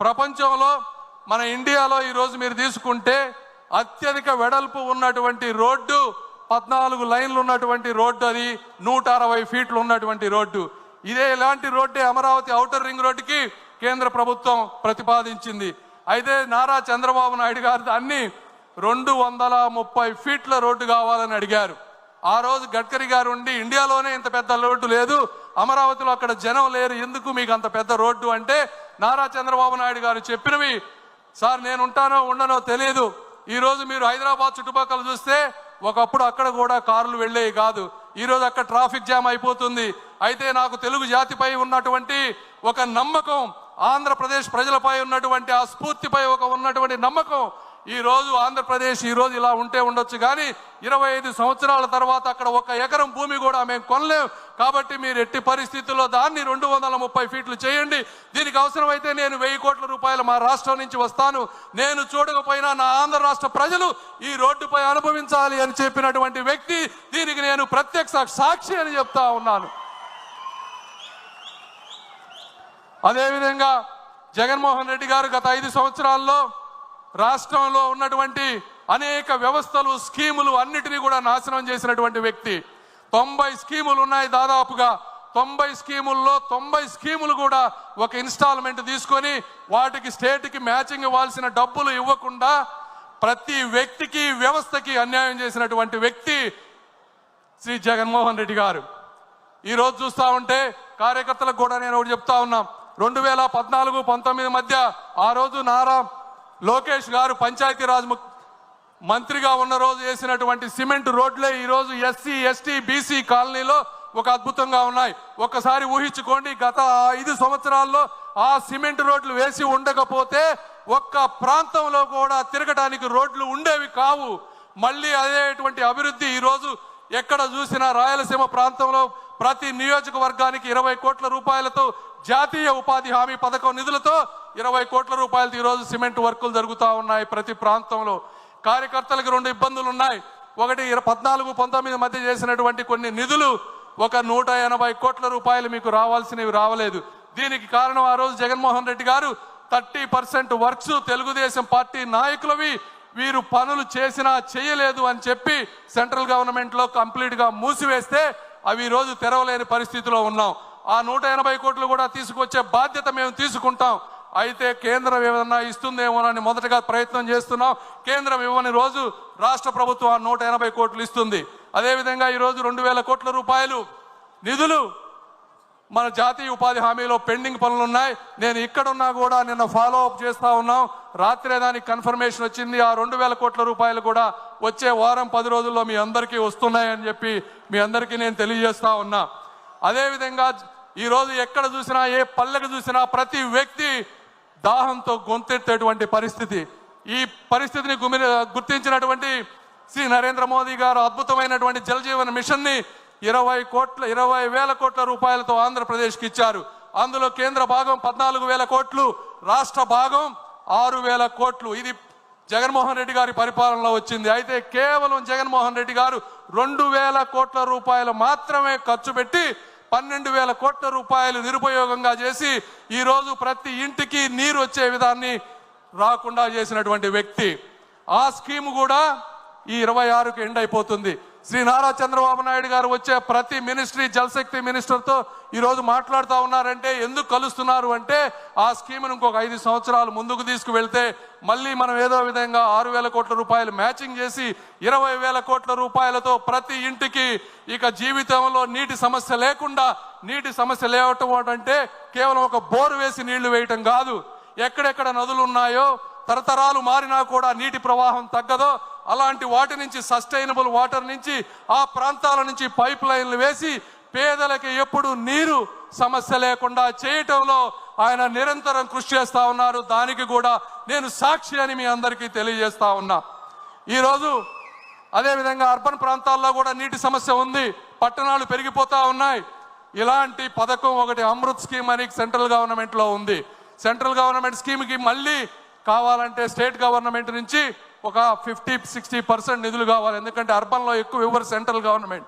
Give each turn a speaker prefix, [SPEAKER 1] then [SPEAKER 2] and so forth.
[SPEAKER 1] ప్రపంచంలో మన ఇండియాలో ఈరోజు మీరు తీసుకుంటే అత్యధిక వెడల్పు ఉన్నటువంటి రోడ్డు 14 లైన్లు ఉన్నటువంటి రోడ్డు, అది 160 ఫీట్లు ఉన్నటువంటి రోడ్డు. ఇదే ఇలాంటి రోడ్డే అమరావతి ఔటర్ రింగ్ రోడ్డుకి కేంద్ర ప్రభుత్వం ప్రతిపాదించింది. అయితే నారా చంద్రబాబు నాయుడు గారు దాన్ని 230 ఫీట్ల రోడ్డు కావాలని అడిగారు. ఆ రోజు గడ్కరీ గారు ఉండి ఇండియాలోనే ఇంత పెద్ద రోడ్డు లేదు, అమరావతిలో అక్కడ జనం లేరు, ఎందుకు మీకు అంత పెద్ద రోడ్డు అంటే నారా చంద్రబాబు నాయుడు గారు చెప్పినవి, సార్ నేను ఉంటానో ఉండనో తెలియదు, ఈరోజు మీరు హైదరాబాద్ చుట్టుపక్కల చూస్తే ఒకప్పుడు అక్కడ కూడా కార్లు వెళ్ళేవి కాదు, ఈరోజు అక్కడ ట్రాఫిక్ జామ్ అయిపోతుంది. అయితే నాకు తెలుగు జాతిపై ఉన్నటువంటి ఒక నమ్మకం, ఆంధ్రప్రదేశ్ ప్రజలపై ఉన్నటువంటి ఆ స్ఫూర్తిపై ఉన్నటువంటి నమ్మకం, ఈరోజు ఆంధ్రప్రదేశ్ ఈరోజు ఇలా ఉంటే ఉండొచ్చు కానీ 25 సంవత్సరాల తర్వాత అక్కడ 1 ఎకరం భూమి కూడా మేము కొనలేం. కాబట్టి మీరు ఎట్టి పరిస్థితుల్లో దాన్ని 230 ఫీట్లు చేయండి. దీనికి అవసరమైతే నేను 1000 కోట్ల రూపాయలు మా రాష్ట్రం నుంచి వస్తాను, నేను చూడకపోయినా నా ఆంధ్ర రాష్ట్ర ప్రజలు ఈ రోడ్డుపై అనుభవించాలి అని చెప్పినటువంటి వ్యక్తి. దీనికి నేను ప్రత్యక్ష సాక్షి అని చెప్తా ఉన్నాను. అదేవిధంగా జగన్మోహన్ రెడ్డి గారు గత 5 సంవత్సరాల్లో రాష్ట్రంలో ఉన్నటువంటి అనేక వ్యవస్థలు, స్కీములు అన్నిటినీ కూడా నాశనం చేసినటువంటి వ్యక్తి. 90 స్కీములు ఉన్నాయి, దాదాపుగా 90 స్కీముల్లో 90 స్కీములు కూడా ఒక ఇన్స్టాల్మెంట్ తీసుకొని వాటికి స్టేట్కి మ్యాచింగ్ ఇవ్వాల్సిన డబ్బులు ఇవ్వకుండా ప్రతి వ్యక్తికి, వ్యవస్థకి అన్యాయం చేసినటువంటి వ్యక్తి శ్రీ జగన్మోహన్ రెడ్డి గారు. ఈరోజు చూస్తూ ఉంటే కార్యకర్తలకు కూడా నేను ఒకటి చెప్తా ఉన్నాం, 2014-19 మధ్య ఆ రోజు నారా లోకేష్ గారు పంచాయతీరాజ్ మంత్రిగా ఉన్న రోజు వేసినటువంటి సిమెంట్ రోడ్లే ఈరోజు ఎస్సీ, ఎస్టీ, బీసీ కాలనీలో ఒక అద్భుతంగా ఉన్నాయి. ఒక్కసారి ఊహించుకోండి, గత 5 సంవత్సరాల్లో ఆ సిమెంట్ రోడ్లు వేసి ఉండకపోతే ఒక్క ప్రాంతంలో కూడా తిరగడానికి రోడ్లు ఉండేవి కావు. మళ్ళీ అదేటువంటి అభివృద్ధి ఈరోజు ఎక్కడ చూసినా రాయలసీమ ప్రాంతంలో ప్రతి నియోజకవర్గానికి 20 కోట్ల రూపాయలతో జాతీయ ఉపాధి హామీ పథకం నిధులతో 20 కోట్ల రూపాయలతో ఈరోజు సిమెంట్ వర్కులు జరుగుతూ ఉన్నాయి ప్రతి ప్రాంతంలో. కార్యకర్తలకు 2 ఇబ్బందులు ఉన్నాయి. ఒకటి 14-19 మధ్య చేసినటువంటి కొన్ని నిధులు ఒక 180 కోట్ల రూపాయలు మీకు రావాల్సినవి రావలేదు. దీనికి కారణం ఆ రోజు జగన్మోహన్ రెడ్డి గారు 30% వర్క్స్ తెలుగుదేశం పార్టీ నాయకులవి వీరు పనులు చేసినా చేయలేదు అని చెప్పి సెంట్రల్ గవర్నమెంట్లో కంప్లీట్గా మూసివేస్తే అవి ఈరోజు తెరవలేని పరిస్థితిలో ఉన్నాం. ఆ 180 కోట్లు కూడా తీసుకొచ్చే బాధ్యత మేము తీసుకుంటాం. అయితే కేంద్రం ఏమన్నా ఇస్తుందేమోనని మొదటగా ప్రయత్నం చేస్తున్నాం. కేంద్రం ఇవ్వని రోజు రాష్ట్ర ప్రభుత్వం ఆ 180 కోట్లు ఇస్తుంది. అదేవిధంగా ఈరోజు 2000 కోట్ల రూపాయలు నిధులు మన జాతీయ ఉపాధి హామీలో పెండింగ్ పనులు ఉన్నాయి. నేను ఇక్కడున్నా కూడా నిన్న ఫాలో అప్ చేస్తూ ఉన్నాం. రాత్రే దానికి కన్ఫర్మేషన్ వచ్చింది. ఆ 2000 కోట్ల రూపాయలు కూడా వచ్చే వారం 10 రోజుల్లో మీ అందరికీ వస్తున్నాయని చెప్పి మీ అందరికీ నేను తెలియజేస్తా ఉన్నా. అదేవిధంగా ఈరోజు ఎక్కడ చూసినా, ఏ పల్లెకు చూసినా ప్రతి వ్యక్తి దాహంతో గొంతెత్తేటువంటి పరిస్థితి. ఈ పరిస్థితిని గుర్తించినటువంటి శ్రీ నరేంద్ర మోదీ గారు అద్భుతమైనటువంటి జల్ జీవన్ మిషన్ని 20,000 కోట్ల రూపాయలతో ఆంధ్రప్రదేశ్కి ఇచ్చారు. అందులో కేంద్ర భాగం 14,000 కోట్లు, రాష్ట్ర భాగం 6,000 కోట్లు. ఇది జగన్మోహన్ రెడ్డి గారి పరిపాలనలో వచ్చింది. అయితే కేవలం జగన్మోహన్ రెడ్డి గారు 2,000 కోట్ల రూపాయలు మాత్రమే ఖర్చు పెట్టి 12,000 కోట్ల రూపాయలు నిరుపయోగంగా చేసి ఈరోజు ప్రతి ఇంటికి నీరు వచ్చే విధాన్ని రాకుండా చేసినటువంటి వ్యక్తి. ఆ స్కీమ్ కూడా ఈ 26కి ఎండ్ అయిపోతుంది. శ్రీ నారా చంద్రబాబు నాయుడు గారు వచ్చే ప్రతి మినిస్ట్రీ, జలశక్తి మినిస్టర్తో ఈరోజు మాట్లాడుతూ ఉన్నారంటే ఎందుకు కలుస్తున్నారు అంటే ఆ స్కీమ్ను ఇంకొక 5 సంవత్సరాలు ముందుకు తీసుకువెళ్తే మళ్ళీ మనం ఏదో విధంగా 6,000 కోట్ల రూపాయలు మ్యాచింగ్ చేసి 20,000 కోట్ల రూపాయలతో ప్రతి ఇంటికి ఇక జీవితంలో నీటి సమస్య లేకుండా, నీటి సమస్య లేవటం అంటే కేవలం ఒక బోరు వేసి నీళ్లు వేయటం కాదు. ఎక్కడెక్కడ నదులు ఉన్నాయో తరతరాలు మారినా కూడా నీటి ప్రవాహం తగ్గదో అలాంటి వాటి నుంచి, సస్టైనబుల్ వాటర్ నుంచి ఆ ప్రాంతాల నుంచి పైప్ లైన్లు వేసి పేదలకి ఎప్పుడు నీరు సమస్య లేకుండా చేయటంలో ఆయన నిరంతరం కృషి చేస్తా ఉన్నారు. దానికి కూడా నేను సాక్షి అని మీ అందరికీ తెలియజేస్తా ఉన్నా. ఈరోజు అదేవిధంగా అర్బన్ ప్రాంతాల్లో కూడా నీటి సమస్య ఉంది, పట్టణాలు పెరిగిపోతా ఉన్నాయి. ఇలాంటి పథకం ఒకటి అమృత్ స్కీమ్ అని సెంట్రల్ గవర్నమెంట్లో ఉంది. సెంట్రల్ గవర్నమెంట్ స్కీమ్కి మళ్ళీ కావాలంటే స్టేట్ గవర్నమెంట్ నుంచి ఒక 50-60% నిధులు కావాలి. ఎందుకంటే అర్బన్లో ఎక్కువ ఇవ్వరు సెంట్రల్ గవర్నమెంట్.